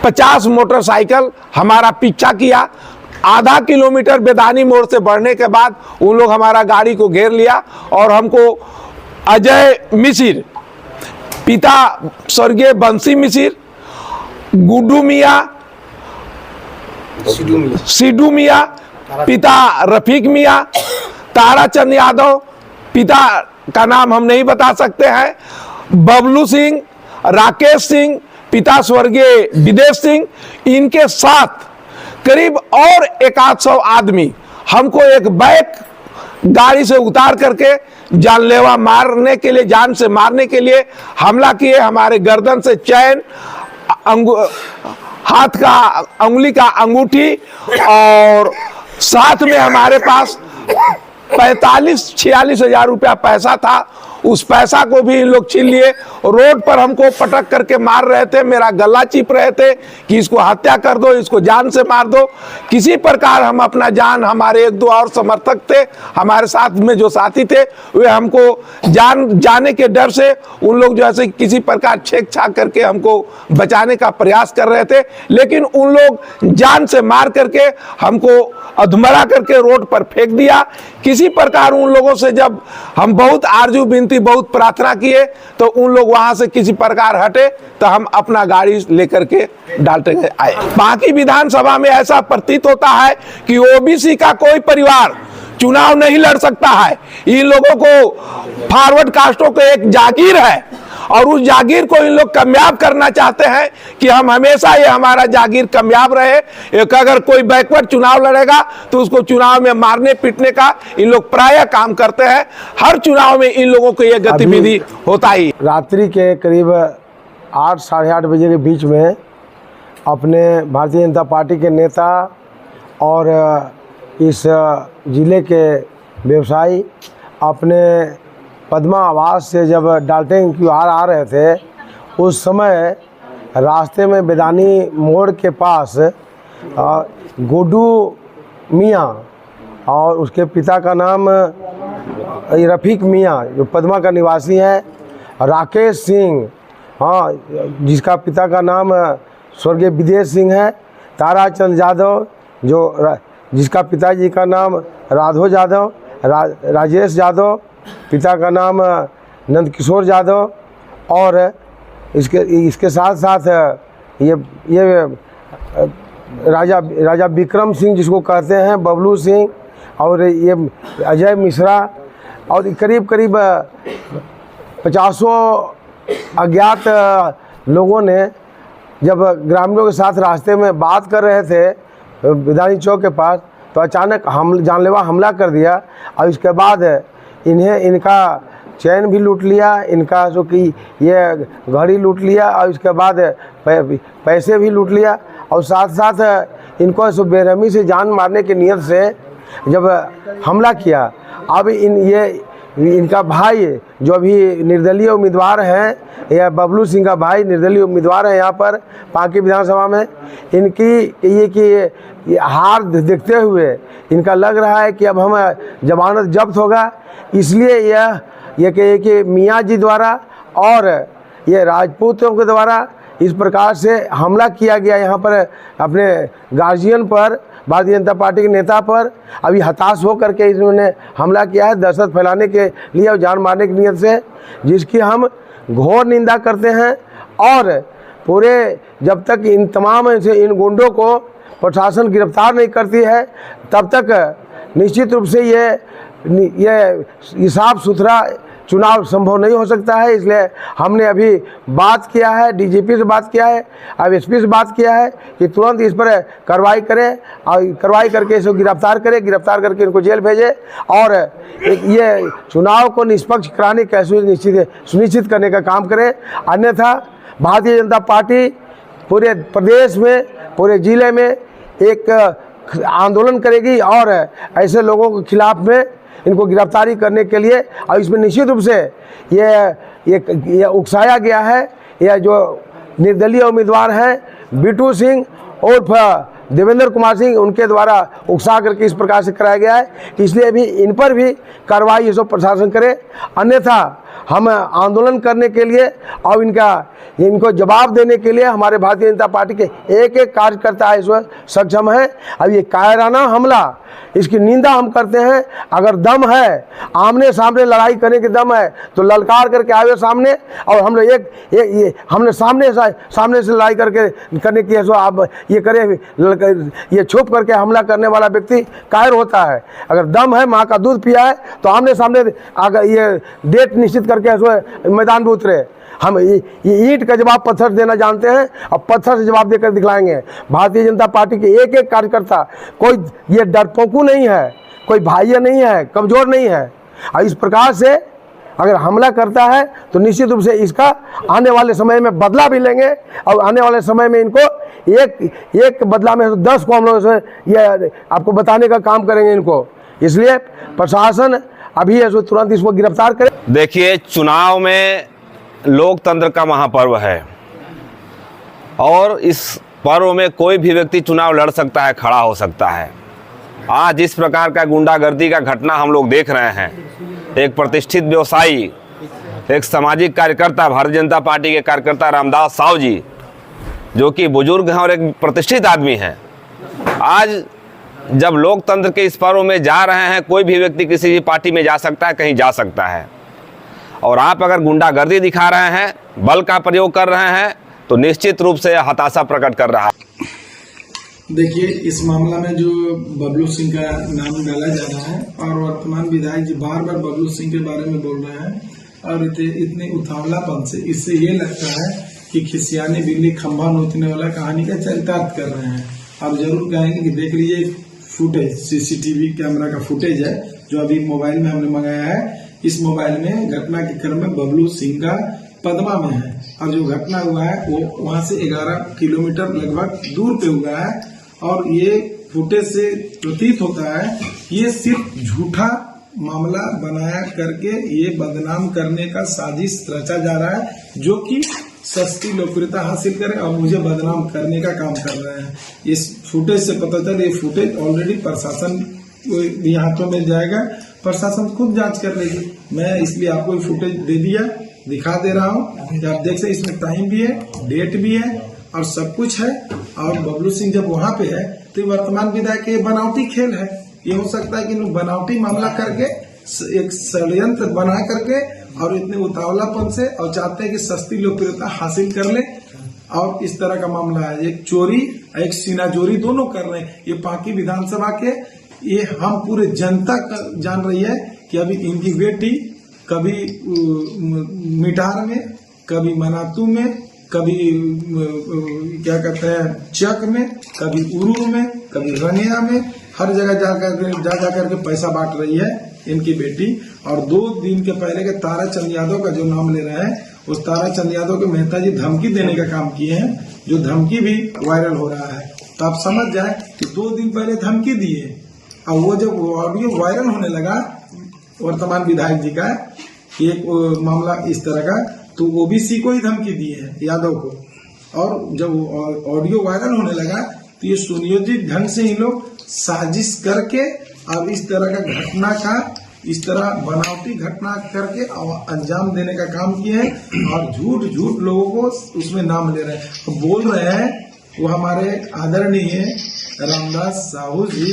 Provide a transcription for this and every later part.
50 motorcycle हमारा पीछा किया। आधा किलोमीटर बेदानी मोड़ से बढ़ने के बाद उन लोग हमारा गाड़ी को घेर लिया और हमको अजय मिसिर, पिता स्वर्गीय बंसी मिसिर, गुड्डू मियाँ, सिद्धू मियाँ, पिता रफीक मियाँ, ताराचंद यादव, पिता का नाम हम नहीं बता सकते हैं, बबलू सिंह, राकेश सिंह, पिता स्वर्गीय विदेश सिंह, इनके साथ करीब और 100 आदमी हमको एक बैक गाड़ी से उतार करके जानलेवा मारने के लिए, जान से मारने के लिए हमला किए। हमारे गर्दन से चैन, हाथ का अंगुली का अंगूठी और साथ में हमारे पास 45-46 हजार रुपया पैसा था। उस पैसा को भी इन लोग छीन लिए। रोड पर हमको पटक करके मार रहे थे, मेरा गला चिप रहे थे कि इसको हत्या कर दो, इसको जान से मार दो। किसी प्रकार हम अपना जान, हमारे 1-2 और समर्थक थे, हमारे साथ में जो साथी थे, वे हमको जाने के डर से उन लोग जो ऐसे किसी प्रकार छेक छाक करके हमको बचाने का प्रयास कर रहे थे। लेकिन उन लोग जान से मार करके हमको अधमरा करके रोड पर फेंक दिया। किसी प्रकार उन लोगों से जब हम बहुत आरजू विनती, बहुत प्रार्थना किए तो उन लोग वहां से किसी प्रकार हटे, तो हम अपना गाड़ी लेकर के डालते आए। बाकी विधानसभा में ऐसा प्रतीत होता है कि ओबीसी का कोई परिवार चुनाव नहीं लड़ सकता है। इन लोगों को फॉरवर्ड कास्टों को एक जागीर है और उस जागीर को इन लोग कामयाब करना चाहते हैं कि हम हमेशा ये हमारा जागीर कामयाब रहे। एक अगर कोई बैकवर्ड चुनाव लड़ेगा तो उसको चुनाव में मारने पीटने का इन लोग प्रायः काम करते हैं। हर चुनाव में इन लोगों को ये गतिविधि होता ही। रात्रि के करीब 8 साढ़े 8 बजे के बीच में अपने भारतीय जनता पार्टी के नेता और इस ज़िले के व्यवसायी अपने पद्मा आवास से जब डाल्टन की ओर आ रहे थे, उस समय रास्ते में बेदानी मोड़ के पास गुड्डू मियाँ और उसके पिता का नाम रफीक मियाँ जो पद्मा का निवासी है, राकेश सिंह, हाँ, जिसका पिता का नाम स्वर्गीय विदेश सिंह है, ताराचंद यादव जिसका पिताजी का नाम राधो यादव, राजेश यादव, पिता का नाम नंदकिशोर यादव, और इसके साथ साथ ये राजा विक्रम सिंह जिसको कहते हैं, बबलू सिंह, और ये अजय मिश्रा, और करीब 50 अज्ञात लोगों ने जब ग्रामीणों के साथ रास्ते में बात कर रहे थे बेदानी चौक के पास, तो अचानक जानलेवा हमला कर दिया। और इसके बाद इनका चैन भी लूट लिया, इनका जो कि ये घड़ी लूट लिया, और इसके बाद पैसे भी लूट लिया, और साथ साथ इनको ऐसे बेरहमी से जान मारने की नीयत से जब हमला किया। अब इनका भाई जो अभी निर्दलीय उम्मीदवार हैं, या बबलू सिंह का भाई निर्दलीय उम्मीदवार है यहाँ पर पांकी विधानसभा में, इनकी हार देखते हुए इनका लग रहा है कि अब हम जमानत जब्त होगा, इसलिए ये कि मियाँ जी द्वारा और ये राजपूतों के द्वारा इस प्रकार से हमला किया गया यहाँ पर अपने गार्जियन पर, भारतीय जनता पार्टी के नेता पर। अभी हताश हो करके इन्होंने हमला किया है दहशत फैलाने के लिए और जान मारने की नीयत से, जिसकी हम घोर निंदा करते हैं। और पूरे जब तक इन तमाम इन गुंडों को प्रशासन गिरफ्तार नहीं करती है, तब तक निश्चित रूप से ये साफ सुथरा चुनाव संभव नहीं हो सकता है। इसलिए हमने अभी बात किया है, डीजीपी से बात किया है, अब एसपी से बात किया है कि तुरंत इस पर कार्रवाई करें और कार्रवाई करके इसको गिरफ्तार करें, गिरफ्तार करके इनको जेल भेजें और ये चुनाव को निष्पक्ष कराने कैसे सुनिश्चित करने का काम करें। अन्यथा भारतीय जनता पार्टी पूरे प्रदेश में, पूरे ज़िले में एक आंदोलन करेगी और ऐसे लोगों के खिलाफ में इनको गिरफ्तारी करने के लिए। और इसमें निश्चित रूप से ये उकसाया गया है, यह जो निर्दलीय उम्मीदवार हैं बिट्टू सिंह उर्फ देवेंद्र कुमार सिंह, उनके द्वारा उकसा करके इस प्रकार से कराया गया है, इसलिए भी इन पर भी कार्रवाई ये सब प्रशासन करे। अन्यथा हम आंदोलन करने के लिए और इनको जवाब देने के लिए हमारे भारतीय जनता पार्टी के एक एक कार्यकर्ता इस वक्त सक्षम है। अब ये कायराना हमला, इसकी निंदा हम करते हैं। अगर दम है, आमने सामने लड़ाई करने के दम है तो ललकार करके आवे सामने, और हम लोग हमने सामने से लड़ाई करने की सो आप ये करें, ये छुप करके हमला करने वाला व्यक्ति कायर होता है। अगर दम है, माँ का दूध पिया है तो आमने सामने अगर ये डेट निश्चित करके सो मैदान में उतरे। हम ये ईंट का जवाब पत्थर देना जानते हैं और पत्थर से जवाब देकर दिखलाएंगे। भारतीय जनता पार्टी के एक एक कार्यकर्ता, कोई ये डरपोकू नहीं है, कोई भाई नहीं है, कमज़ोर नहीं है। और इस प्रकार से अगर हमला करता है तो निश्चित रूप से इसका आने वाले समय में बदला भी लेंगे, और आने वाले समय में इनको एक बदला में 10 को हम लोग से ये आपको बताने का काम करेंगे इनको। इसलिए प्रशासन अभी तुरंत इसको गिरफ्तार करे। देखिए, चुनाव में लोकतंत्र का महापर्व है और इस पर्व में कोई भी व्यक्ति चुनाव लड़ सकता है, खड़ा हो सकता है। आज जिस प्रकार का गुंडागर्दी का घटना हम लोग देख रहे हैं, एक प्रतिष्ठित व्यवसायी, एक सामाजिक कार्यकर्ता, भारतीय जनता पार्टी के कार्यकर्ता रामदास साहू जी, जो कि बुजुर्ग हैं और एक प्रतिष्ठित आदमी हैं, आज जब लोकतंत्र के इस पर्व में जा रहे हैं, कोई भी व्यक्ति किसी भी पार्टी में जा सकता है, कहीं जा सकता है। और आप अगर गुंडागर्दी दिखा रहे हैं, बल का प्रयोग कर रहे हैं, तो निश्चित रूप से हताशा प्रकट कर रहा है। देखिए, इस मामला में जो बबलू सिंह का नाम डाला जा रहा है और वर्तमान विधायक जी बार बार बबलू सिंह के बारे में बोल रहे हैं, और इतने उतावलापन से इससे ये लगता है कि खिसियानी बिल्ली खंभा नोचने वाला कहानी का चरितार्थ कर रहे हैं। आप जरूर कहेंगे कि देख लीजिए फुटेज, सीसीटीवी कैमरा का फुटेज है जो अभी मोबाइल में हमने मंगाया है। इस मोबाइल में घटना के क्रम में बबलू सिंह का पदमा में है, और जो घटना हुआ है वो वहां से 11 किलोमीटर लगभग दूर पे हुआ है। और ये फुटेज से प्रतीत होता है ये सिर्फ झूठा मामला बनाया करके ये बदनाम करने का साजिश रचा जा रहा है, जो कि सस्ती लोकप्रियता हासिल करे और मुझे बदनाम करने का काम कर रहे हैं। इस फुटेज से पता चले ये फुटेज ऑलरेडी प्रशासन के हाथों में जाएगा, प्रशासन खुद जांच कर लेगी। मैं इसलिए आपको फुटेज दे दिया, दिखा दे रहा हूँ। आप देख सकते, इसमें टाइम भी है, डेट भी है और सब कुछ है। और बबलू सिंह जब वहां पे है तो वर्तमान विधायक के बनावटी खेल है। ये हो सकता है कि बनावटी मामला करके एक षड्यंत्र बना करके और इतने उतावलापन से, और चाहते हैं कि सस्ती लोकप्रियता हासिल कर ले, और इस तरह का मामला है। एक चोरी, एक सीनाजोरी दोनों कर रहे हैं। ये पाकी विधानसभा के, ये हम पूरे जनता जान रही है कि अभी इनकी बेटी कभी मिठार में, कभी मनातू में, कभी क्या कहते हैं चक में, कभी उरू में, कभी रंगिया में, हर जगह जा करके पैसा बांट रही है इनकी बेटी। और 2 दिन के पहले के ताराचंद यादव का जो नाम ले रहे हैं, उस ताराचंद यादव के मेहता जी धमकी देने का काम किए हैं, जो धमकी भी वायरल हो रहा है। तो आप समझ जाए कि 2 दिन पहले धमकी दिए, और वो जब ऑडियो वायरल होने लगा वर्तमान विधायक जी का एक मामला इस तरह का, तो ओबीसी को ही धमकी दी है, यादव को। और जब ऑडियो वायरल होने लगा तो ये सुनियोजित ढंग से इन लोग साजिश करके अब इस तरह का घटना का, इस तरह बनावटी घटना करके अंजाम देने का काम किए हैं, और झूठ लोगों को उसमें नाम ले रहे हैं। तो बोल रहे हैं वो हमारे आदरणीय रामदास साहू जी,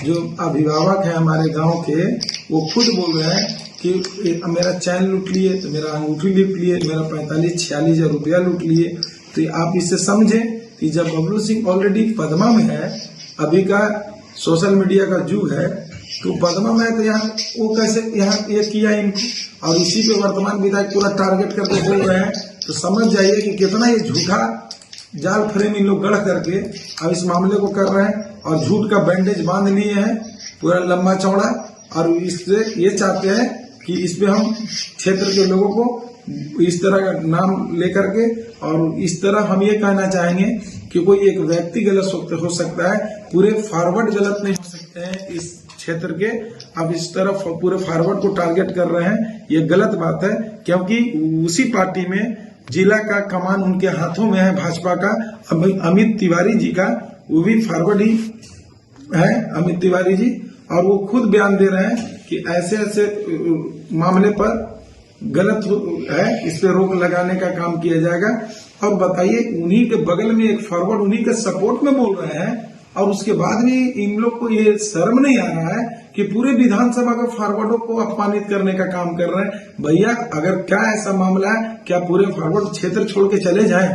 जो अभिभावक है हमारे गांव के, वो खुद बोल रहे हैं कि मेरा चैन लूट लिए, तो मेरा अंगूठी लूट लिए, मेरा 45-46 हजार रुपया लूट लिए। तो आप इससे समझें कि जब बबलू सिंह ऑलरेडी पदमा में है, अभी का सोशल मीडिया का युग है, तो पदमा में है तो यहाँ वो कैसे यहाँ ये किया इनको, और इसी पे वर्तमान विधायक पूरा टारगेट करके बोल रहे हैं। तो समझ जाइए कि कितना ये झूठा जाल फ्रेम इन लोग गढ़ करके अब इस मामले को कर रहे हैं, और झूठ का बैंडेज बांध लिए हैं पूरा लंबा चौड़ा, और इससे ये चाहते हैं कि इस पे हम क्षेत्र के लोगों को इस तरह का नाम लेकर के, और इस तरह हम ये कहना चाहेंगे कि कोई एक व्यक्ति गलत हो सकता है, पूरे फॉरवर्ड गलत नहीं हो सकते हैं इस क्षेत्र के। अब इस तरह पूरे फॉरवर्ड को टारगेट कर रहे हैं, ये गलत बात है, क्योंकि उसी पार्टी में जिला का कमान उनके हाथों में है भाजपा का। अमित तिवारी जी का वो भी फॉरवर्ड ही है, अमित तिवारी जी, और वो खुद बयान दे रहे हैं कि ऐसे ऐसे मामले पर गलत है, इस पे रोक लगाने का काम किया जाएगा। और बताइए, उन्हीं के बगल में एक फॉरवर्ड उन्हीं के सपोर्ट में बोल रहे हैं और उसके बाद भी इन लोग को ये शर्म नहीं आ रहा है कि पूरे विधानसभा के फॉरवर्डों को अपमानित करने का काम कर रहे हैं। भैया, अगर क्या ऐसा मामला है, क्या पूरे फॉरवर्ड क्षेत्र छोड़ के चले जाएं?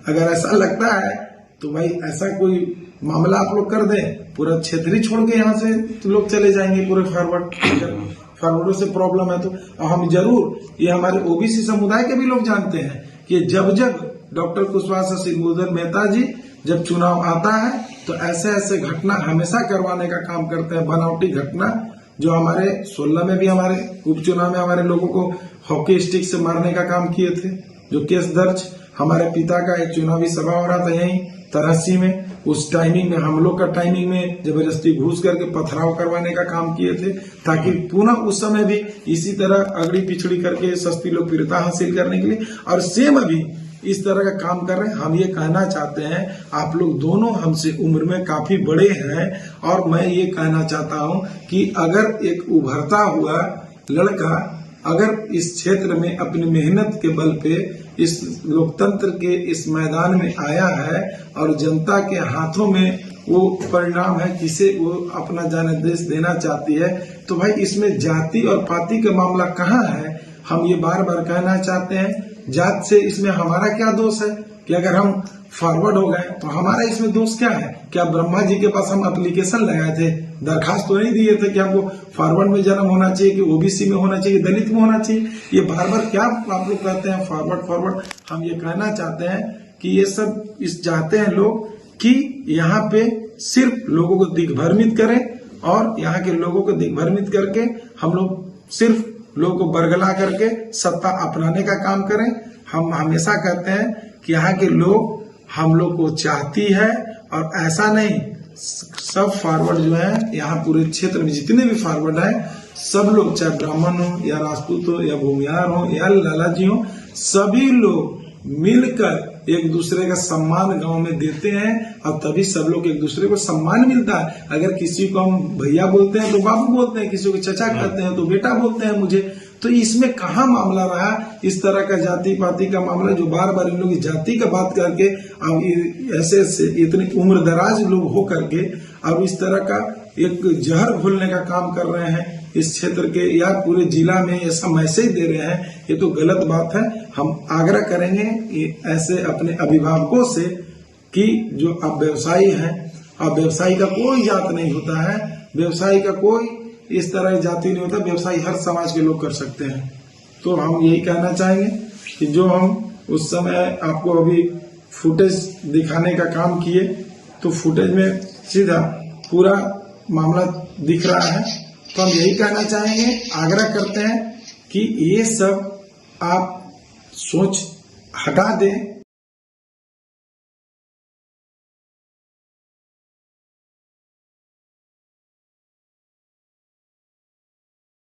अगर ऐसा लगता है तो भाई ऐसा कोई मामला आप लोग कर दें, पूरा क्षेत्र ही छोड़ के यहाँ से तो लोग चले जाएंगे पूरे फॉरवर्डों से प्रॉब्लम है तो। और हम जरूर, ये हमारे ओबीसी समुदाय के भी लोग जानते हैं कि जब जब डॉक्टर कुशवाहा सिंह मेहता जी जब चुनाव आता है तो ऐसे ऐसे घटना हमेशा करवाने का काम करते हैं, बनावटी घटना। जो हमारे 16 में भी हमारे उपचुनाव में हमारे लोगों को हॉकी स्टिक से मारने का काम किए थे, जो केस दर्ज। हमारे पिता का एक चुनावी सभा हो रहा था यहीं तरहसी में, उस टाइमिंग में हम लोग का टाइमिंग में जबरदस्ती घुस करके पथराव करवाने का काम किए थे, ताकि पुनः उस समय भी इसी तरह अगड़ी पिछड़ी करके सस्ती लोकप्रियता हासिल करने के लिए, और सेम अभी इस तरह का काम कर रहे हैं। हम ये कहना चाहते हैं, आप लोग दोनों हमसे उम्र में काफी बड़े हैं और मैं ये कहना चाहता हूं कि अगर एक उभरता हुआ लड़का अगर इस क्षेत्र में अपनी मेहनत के बल पे इस लोकतंत्र के इस मैदान में आया है और जनता के हाथों में वो परिणाम है किसे वो अपना जनादेश देना चाहती है, तो भाई इसमें जाति और पाति का मामला कहाँ है? हम ये बार बार कहना चाहते हैं, जात से इसमें हमारा क्या दोष है कि अगर हम फॉरवर्ड हो गए तो हमारा इसमें दोष क्या है? क्या ब्रह्मा जी के पास हम एप्लीकेशन लगाए थे, दरखास्त तो नहीं दिए थे कि हमको फॉरवर्ड में जन्म होना चाहिए, कि ओबीसी में होना चाहिए, दलित में होना चाहिए? ये बार बार क्या आप लोग कहते हैं फॉरवर्ड फॉरवर्ड। हम ये कहना चाहते हैं कि ये सब इस चाहते हैं लोग कि यहाँ पे सिर्फ लोगों को दिग्भ्रमित करें और यहाँ के लोगों को दिग्भ्रमित करके हम लोग सिर्फ लोगों को बरगला करके सत्ता अपनाने का काम करें। हम हमेशा कहते हैं कि यहाँ के लोग हम लोग को चाहती है, और ऐसा नहीं, सब फॉरवर्ड जो है यहाँ पूरे क्षेत्र में जितने भी फॉरवर्ड हैं, सब लोग चाहे ब्राह्मण हो या राजपूत हो या भूमिहार हो या लालाजी हो, सभी लोग मिलकर एक दूसरे का सम्मान गांव में देते हैं और तभी सब लोग एक दूसरे को सम्मान मिलता है। अगर किसी को हम भैया बोलते हैं तो बाबू बोलते हैं, किसी को चचा कहते हैं तो बेटा बोलते हैं मुझे, तो इसमें कहाँ मामला रहा इस तरह का जाति पाति का मामला, जो बार बार इन लोग जाति का बात करके अब ऐसे इतने उम्र दराज लोग हो करके अब इस तरह का एक जहर घोलने का काम कर रहे हैं इस क्षेत्र के या पूरे जिला में, ऐसा मैसेज दे रहे हैं, ये तो गलत बात है। हम आग्रह करेंगे ऐसे अपने अभिभावकों से कि जो अब व्यवसायी हैं, अब व्यवसायी का कोई जात नहीं होता है, व्यवसायी का कोई इस तरह की जाति नहीं होता, व्यवसायी हर समाज के लोग कर सकते हैं। तो हम यही कहना चाहेंगे कि जो हम उस समय आपको अभी फुटेज दिखाने का काम किए, तो फुटेज में सीधा पूरा मामला दिख रहा है। तो हम यही कहना चाहेंगे, आग्रह करते हैं कि ये सब आप सोच हटा दें